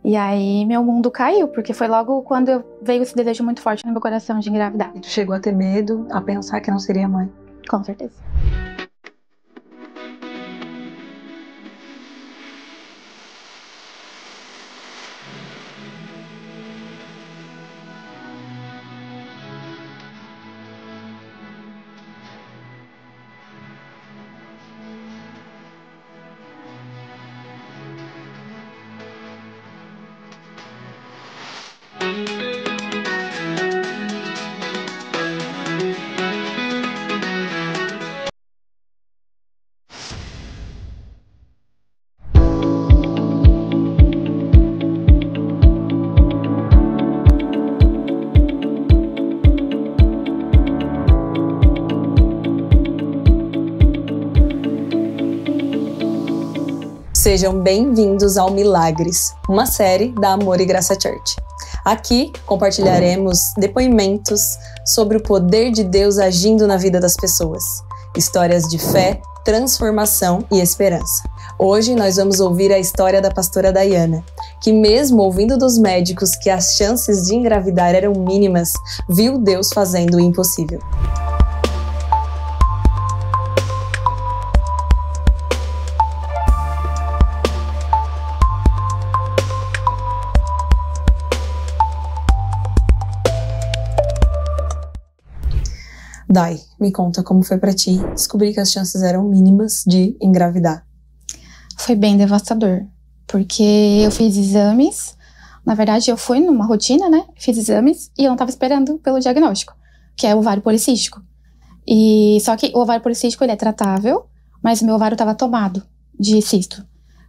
E aí meu mundo caiu, porque foi logo quando veio esse desejo muito forte no meu coração de engravidar. E tu chegou a ter medo, a pensar que não seria mãe? Com certeza. Sejam bem-vindos ao Milagres, uma série da Amor e Graça Church. Aqui compartilharemos depoimentos sobre o poder de Deus agindo na vida das pessoas, histórias de fé, transformação e esperança. Hoje nós vamos ouvir a história da pastora Dayana, que mesmo ouvindo dos médicos que as chances de engravidar eram mínimas, viu Deus fazendo o impossível. Dai, me conta como foi pra ti descobrir que as chances eram mínimas de engravidar. Foi bem devastador, porque eu fiz exames, na verdade eu fui numa rotina, né, fiz exames e eu não tava esperando pelo diagnóstico, que é o ovário policístico. E só que o ovário policístico ele é tratável, mas o meu ovário tava tomado de cisto.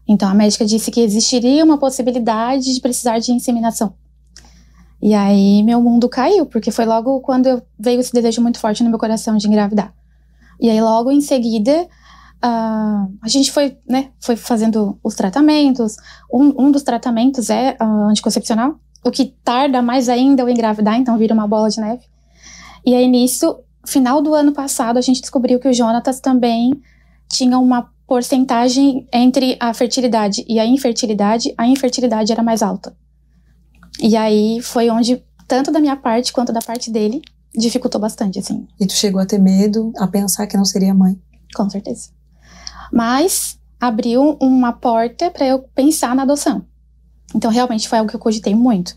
Então a médica disse que existiria uma possibilidade de precisar de inseminação. E aí meu mundo caiu, porque foi logo quando veio esse desejo muito forte no meu coração de engravidar. E aí logo em seguida, a gente foi fazendo os tratamentos. Um dos tratamentos é anticoncepcional, o que tarda mais ainda eu engravidar, então vira uma bola de neve. E aí nisso, final do ano passado, a gente descobriu que o Jonatas também tinha uma porcentagem entre a fertilidade e a infertilidade era mais alta. E aí foi onde, tanto da minha parte quanto da parte dele, dificultou bastante, assim. E tu chegou a ter medo, a pensar que não seria mãe? Com certeza. Mas abriu uma porta para eu pensar na adoção. Então realmente foi algo que eu cogitei muito.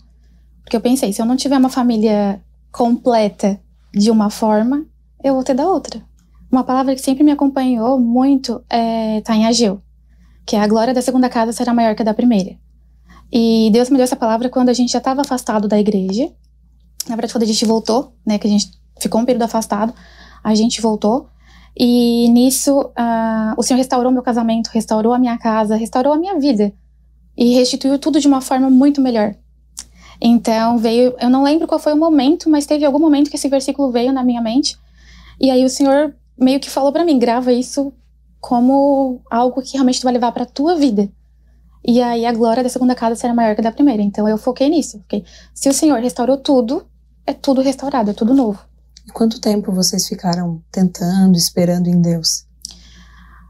Porque eu pensei, se eu não tiver uma família completa de uma forma, eu vou ter da outra. Uma palavra que sempre me acompanhou muito tá em Ageu, que é a glória da segunda casa será maior que a da primeira. E Deus me deu essa palavra quando a gente já estava afastado da igreja. Na verdade, quando a gente voltou, né, que a gente ficou um período afastado, a gente voltou. E nisso, o Senhor restaurou meu casamento, restaurou a minha casa, restaurou a minha vida. E restituiu tudo de uma forma muito melhor. Então veio, eu não lembro qual foi o momento, mas teve algum momento que esse versículo veio na minha mente. E aí o Senhor meio que falou pra mim, grava isso como algo que realmente tu vai levar pra tua vida. E aí a glória da segunda casa será maior que a da primeira. Então eu foquei nisso. Porque se o Senhor restaurou tudo, é tudo restaurado, é tudo novo. E quanto tempo vocês ficaram tentando, esperando em Deus?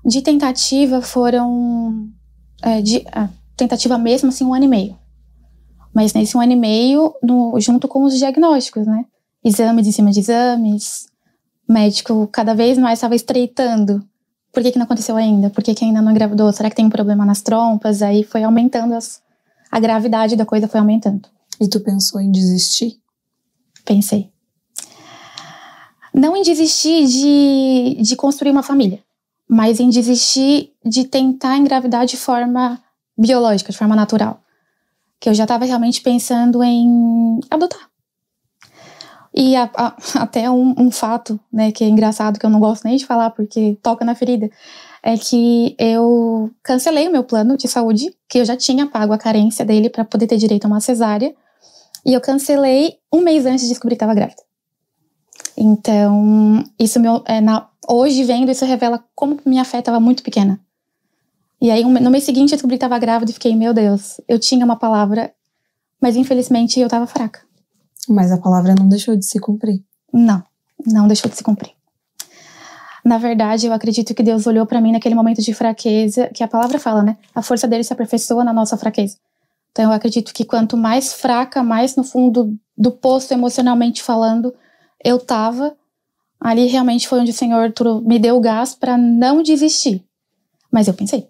De tentativa foram... tentativa mesmo, assim, 1 ano e meio. Mas nesse 1 ano e meio, junto com os diagnósticos, né? Exames em cima de exames. O médico cada vez mais estava estreitando. Por que não aconteceu ainda? Por que ainda não engravidou? Será que tem um problema nas trompas? Aí foi aumentando, a gravidade da coisa foi aumentando. E tu pensou em desistir? Pensei. Não em desistir de construir uma família, mas em desistir de tentar engravidar de forma biológica, de forma natural. Que eu já estava realmente pensando em adotar. E até um fato, né, que é engraçado, que eu não gosto nem de falar porque toca na ferida, é que eu cancelei o meu plano de saúde, que eu já tinha pago a carência dele para poder ter direito a uma cesárea, e eu cancelei 1 mês antes de descobrir que estava grávida. Então, isso hoje vendo, isso revela como minha fé estava muito pequena. E aí, no mês seguinte, eu descobri que estava grávida e fiquei, meu Deus, eu tinha uma palavra, mas infelizmente eu estava fraca. Mas a palavra não deixou de se cumprir. Não deixou de se cumprir. Na verdade, eu acredito que Deus olhou pra mim naquele momento de fraqueza, que a palavra fala, né? A força dele se aperfeiçoa na nossa fraqueza. Então eu acredito que quanto mais fraca, mais no fundo do poço emocionalmente falando, eu tava, ali realmente foi onde o Senhor me deu o gás para não desistir. Mas eu pensei.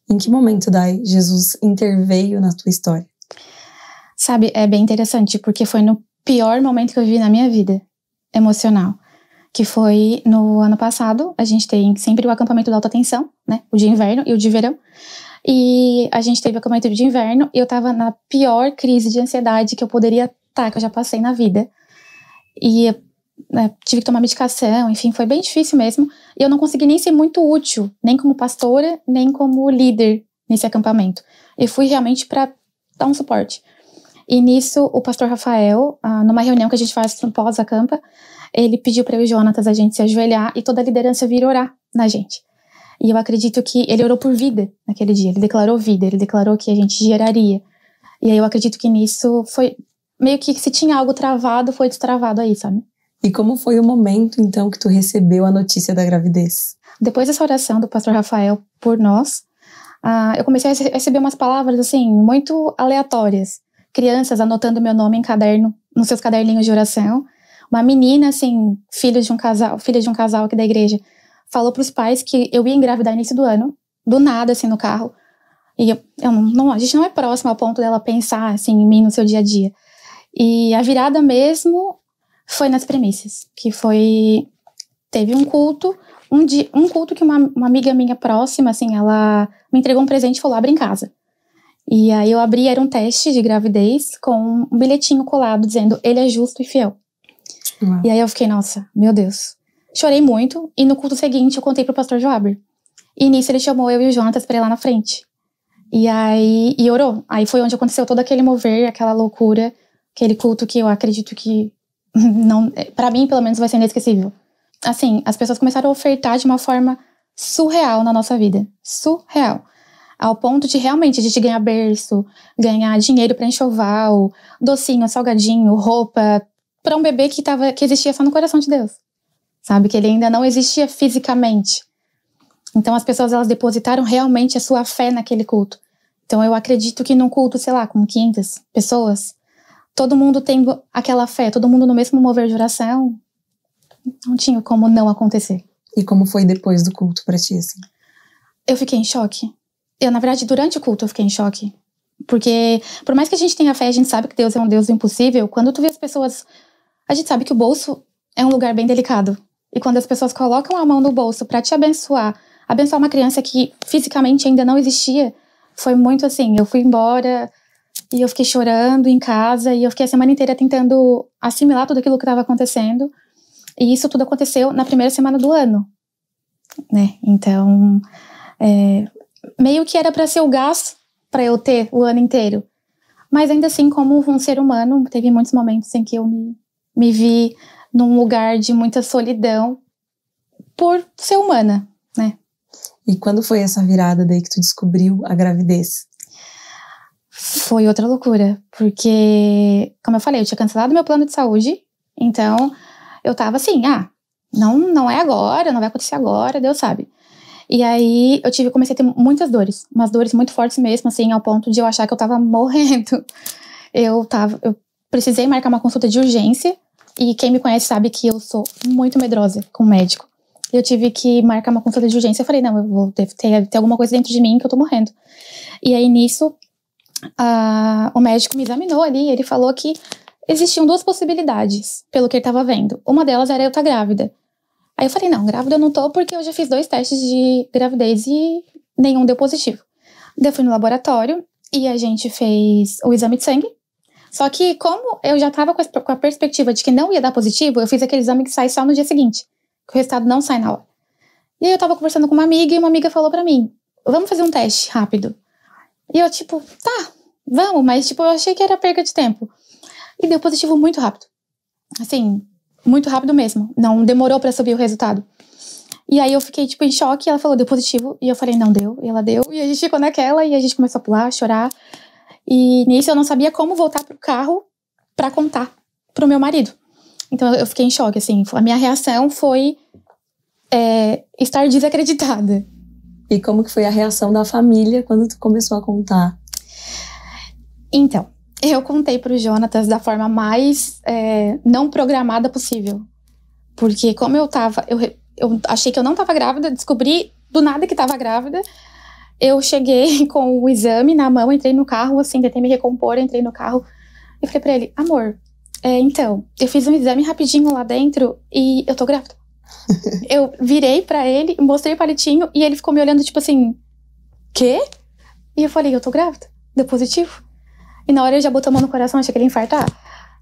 Em que momento, Dai, Jesus interveio na tua história? Sabe, é bem interessante, porque foi no pior momento que eu vivi na minha vida emocional, que foi no ano passado. A gente tem sempre o acampamento da alta tensão, né, o de inverno e o de verão, e a gente teve o acampamento de inverno e eu tava na pior crise de ansiedade que eu poderia estar, que eu já passei na vida, e tive que tomar medicação, enfim, foi bem difícil mesmo, e eu não consegui nem ser muito útil, nem como pastora, nem como líder nesse acampamento. Eu fui realmente para dar um suporte. E nisso, o pastor Rafael, numa reunião que a gente faz pós-acampa, ele pediu para eu e Jonatas a gente se ajoelhar e toda a liderança vir orar na gente. E eu acredito que ele orou por vida naquele dia, ele declarou vida, ele declarou que a gente geraria. E aí eu acredito que nisso foi meio que se tinha algo travado, foi destravado aí, sabe? E como foi o momento, então, que tu recebeu a notícia da gravidez? Depois dessa oração do pastor Rafael por nós, eu comecei a receber umas palavras, assim, muito aleatórias. Crianças anotando meu nome em caderno, nos seus caderninhos de oração. Uma menina, assim, filha de um casal aqui da igreja, falou pros pais que eu ia engravidar no início do ano, do nada, assim, no carro. E a gente não é próximo ao ponto dela pensar, assim, em mim no seu dia a dia. E a virada mesmo foi nas premissas, que foi... Teve um culto, um culto que uma amiga minha próxima, assim, ela me entregou um presente e falou, abre em casa. E aí eu abri, era um teste de gravidez com um bilhetinho colado dizendo, ele é justo e fiel. Uau. E aí eu fiquei, nossa, meu Deus. Chorei muito, e no culto seguinte eu contei pro pastor Joaber. E nisso ele chamou eu e o Jonatas pra ir lá na frente. E orou. Aí foi onde aconteceu todo aquele mover, aquela loucura, aquele culto que eu acredito que, não, pra mim pelo menos, vai ser inesquecível. Assim, as pessoas começaram a ofertar de uma forma surreal na nossa vida. Surreal. Ao ponto de realmente a gente ganhar berço, ganhar dinheiro pra enxoval, docinho, salgadinho, roupa, pra um bebê que existia só no coração de Deus. Sabe? Que ele ainda não existia fisicamente. Então as pessoas, elas depositaram realmente a sua fé naquele culto. Então eu acredito que num culto, sei lá, com 500 pessoas, todo mundo tendo aquela fé, todo mundo no mesmo mover de oração, não tinha como não acontecer. E como foi depois do culto pra ti, assim? Eu fiquei em choque. Na verdade, durante o culto eu fiquei em choque. Porque, por mais que a gente tenha fé, a gente sabe que Deus é um Deus do impossível. Quando tu vê as pessoas... A gente sabe que o bolso é um lugar bem delicado. E quando as pessoas colocam a mão no bolso pra te abençoar uma criança que fisicamente ainda não existia, foi muito assim. Eu fui embora e eu fiquei chorando em casa. E eu fiquei a semana inteira tentando assimilar tudo aquilo que estava acontecendo. E isso tudo aconteceu na primeira semana do ano, né? Então... meio que era para ser o gás para eu ter o ano inteiro. Mas ainda assim, como um ser humano, teve muitos momentos em que eu me vi num lugar de muita solidão por ser humana, né? E quando foi essa virada daí que tu descobriu a gravidez? Foi outra loucura, porque, como eu falei, eu tinha cancelado meu plano de saúde, então eu tava assim, não é agora, não vai acontecer agora, Deus sabe. E aí comecei a ter muitas dores, umas dores muito fortes mesmo, assim, ao ponto de eu achar que eu tava morrendo. Eu precisei marcar uma consulta de urgência, e quem me conhece sabe que eu sou muito medrosa com o médico. Eu tive que marcar uma consulta de urgência, eu falei, não, eu vou ter alguma coisa dentro de mim que eu tô morrendo. E aí nisso, o médico me examinou ali, ele falou que existiam 2 possibilidades, pelo que ele tava vendo. Uma delas era eu estar grávida. Aí eu falei, não, grávida eu não tô, porque eu já fiz 2 testes de gravidez e nenhum deu positivo. Daí eu fui no laboratório e a gente fez o exame de sangue. Só que como eu já tava com a perspectiva de que não ia dar positivo, eu fiz aquele exame que sai só no dia seguinte, que o resultado não sai na hora. E aí eu tava conversando com uma amiga e uma amiga falou pra mim, vamos fazer um teste rápido. E eu tá, vamos, mas eu achei que era perca de tempo. E deu positivo muito rápido. Assim... muito rápido mesmo, não demorou pra subir o resultado. E aí eu fiquei, em choque, ela falou, deu positivo, e eu falei, não deu, e ela deu, e a gente ficou naquela, e a gente começou a pular, chorar, e nisso eu não sabia como voltar pro carro pra contar pro meu marido. Então eu fiquei em choque, assim, a minha reação foi estar desacreditada. E como que foi a reação da família quando tu começou a contar? Então, eu contei pro Jonatas da forma mais não programada possível. Porque como eu achei que eu não tava grávida, descobri do nada que tava grávida. Eu cheguei com o exame na mão, entrei no carro, assim, tentei me recompor, entrei no carro. E falei pra ele, amor, então, eu fiz um exame rapidinho lá dentro e eu tô grávida. Eu virei pra ele, mostrei o palitinho e ele ficou me olhando, tipo assim, quê? E eu falei, eu tô grávida, deu positivo. E na hora ele já botou a mão no coração, achei que ele ia infartar.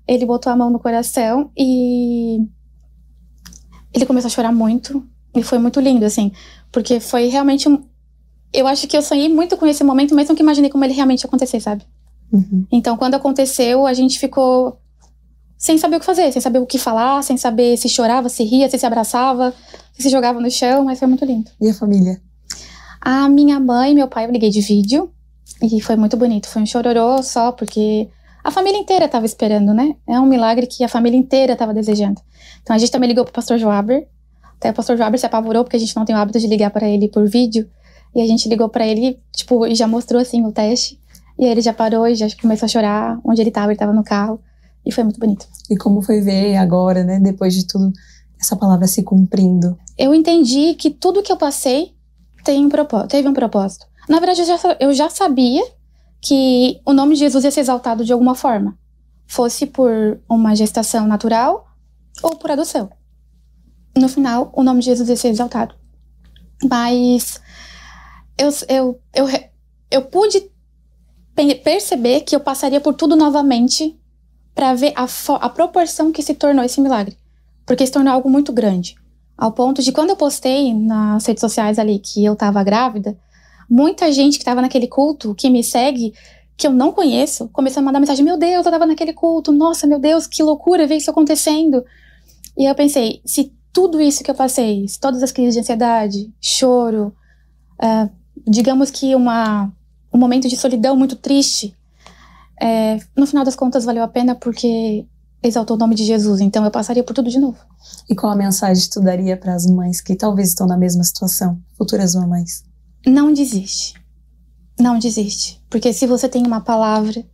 Ele botou a mão no coração e ele começou a chorar muito. E foi muito lindo, assim, porque foi realmente eu acho que eu sonhei muito com esse momento, mas nunca imaginei como ele realmente ia acontecer, sabe? Uhum. Então, quando aconteceu, a gente ficou sem saber o que fazer, sem saber o que falar, sem saber se chorava, se ria, se abraçava, se jogava no chão, mas foi muito lindo. E a família? A minha mãe e meu pai eu liguei de vídeo e foi muito bonito. Foi um chororô só, porque a família inteira tava esperando, né? É um milagre que a família inteira tava desejando. Então a gente também ligou pro pastor Joaber. Até o pastor Joaber se apavorou, porque a gente não tem o hábito de ligar pra ele por vídeo. E a gente ligou pra ele, tipo, e já mostrou, assim, o teste. E aí ele já parou e já começou a chorar. Onde ele tava no carro. E foi muito bonito. E como foi ver agora, né, depois de tudo, essa palavra se cumprindo? Eu entendi que tudo que eu passei teve um propósito. Na verdade, eu já sabia que o nome de Jesus ia ser exaltado de alguma forma. Fosse por uma gestação natural ou por adoção. No final, o nome de Jesus ia ser exaltado. Mas eu pude perceber que eu passaria por tudo novamente para ver a proporção que se tornou esse milagre. Porque se tornou algo muito grande. Ao ponto de, quando eu postei nas redes sociais ali que eu tava grávida, muita gente que tava naquele culto, que me segue, que eu não conheço, começou a mandar mensagem: meu Deus, eu tava naquele culto, nossa, meu Deus, que loucura ver isso acontecendo. E eu pensei, se tudo isso que eu passei, se todas as crises de ansiedade, choro, digamos que um momento de solidão muito triste, no final das contas valeu a pena, porque exaltou o nome de Jesus. Então eu passaria por tudo de novo. E qual a mensagem tu daria para as mães que talvez estão na mesma situação, futuras mamães? Não desiste. Não desiste. Porque se você tem uma palavra,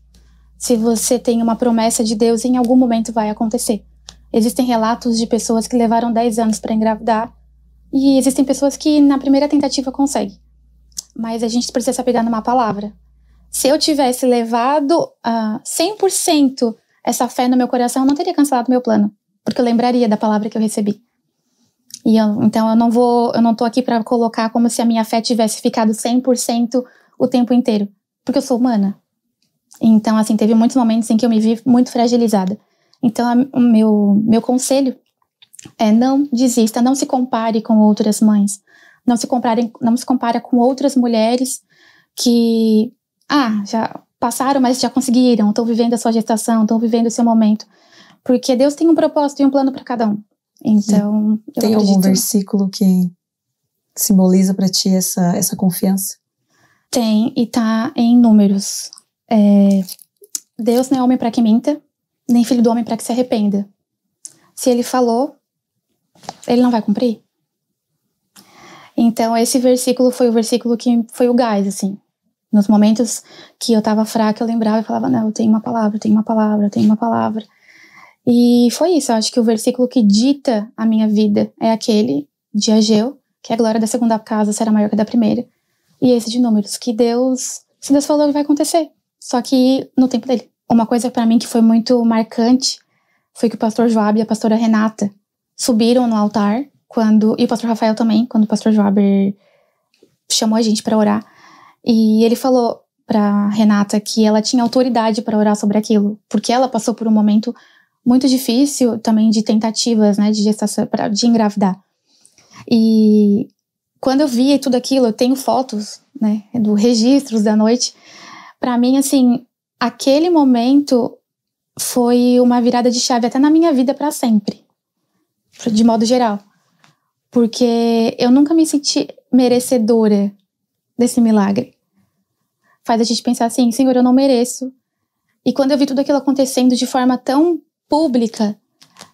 se você tem uma promessa de Deus, em algum momento vai acontecer. Existem relatos de pessoas que levaram 10 anos para engravidar, e existem pessoas que na primeira tentativa conseguem. Mas a gente precisa se apegar numa palavra. Se eu tivesse levado 100% essa fé no meu coração, eu não teria cancelado meu plano, porque eu lembraria da palavra que eu recebi. Então eu não tô aqui para colocar como se a minha fé tivesse ficado 100% o tempo inteiro, porque eu sou humana. Então, assim, teve muitos momentos em que eu me vi muito fragilizada. Então, o meu conselho é: não desista, não se compare com outras mães, não se compare com outras mulheres que já passaram, mas já conseguiram, estão vivendo a sua gestação, estão vivendo o seu momento, porque Deus tem um propósito e um plano para cada um. Então, tem algum versículo que simboliza para ti essa confiança? Tem, e tá em Números. Deus não é homem para que minta, nem filho do homem para que se arrependa. Se ele falou, ele não vai cumprir. Então esse versículo foi o versículo que foi o gás, assim. Nos momentos que eu tava fraca, eu lembrava e falava: não, eu tenho uma palavra, eu tenho uma palavra, eu tenho uma palavra. E foi isso. Eu acho que o versículo que dita a minha vida é aquele de Ageu, que a glória da segunda casa será maior que a da primeira. E esse de Números, que se Deus falou, vai acontecer. Só que no tempo dele. Uma coisa pra mim que foi muito marcante foi que o pastor Joab e a pastora Renata subiram no altar, e o pastor Rafael também, quando o pastor Joaber chamou a gente pra orar. E ele falou pra Renata que ela tinha autoridade pra orar sobre aquilo, porque ela passou por um momento muito difícil também de tentativas, né, de gestação, de engravidar. E quando eu vi tudo aquilo, eu tenho fotos, né, do registros da noite. Pra mim, assim, aquele momento foi uma virada de chave até na minha vida pra sempre, de modo geral, porque eu nunca me senti merecedora desse milagre. Faz a gente pensar assim: Senhor, eu não mereço. E quando eu vi tudo aquilo acontecendo de forma tão pública,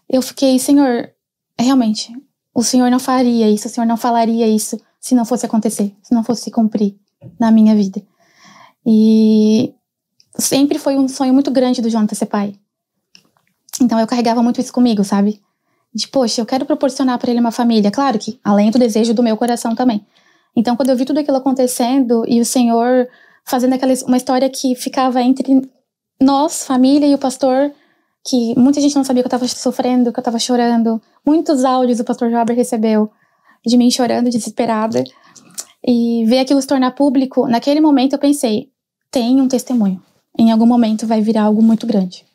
eu fiquei: Senhor, realmente, o Senhor não faria isso, o Senhor não falaria isso se não fosse acontecer, se não fosse se cumprir na minha vida. E sempre foi um sonho muito grande do Jonathan ser pai. Então eu carregava muito isso comigo, sabe? De, poxa, eu quero proporcionar pra ele uma família. Claro que, além do desejo do meu coração também. Então, quando eu vi tudo aquilo acontecendo e o Senhor fazendo uma história que ficava entre nós, família, e o pastor, que muita gente não sabia que eu tava sofrendo, que eu tava chorando. Muitos áudios o pastor Joaber recebeu de mim chorando, desesperada. E ver aquilo se tornar público, naquele momento eu pensei, tem um testemunho. Em algum momento vai virar algo muito grande.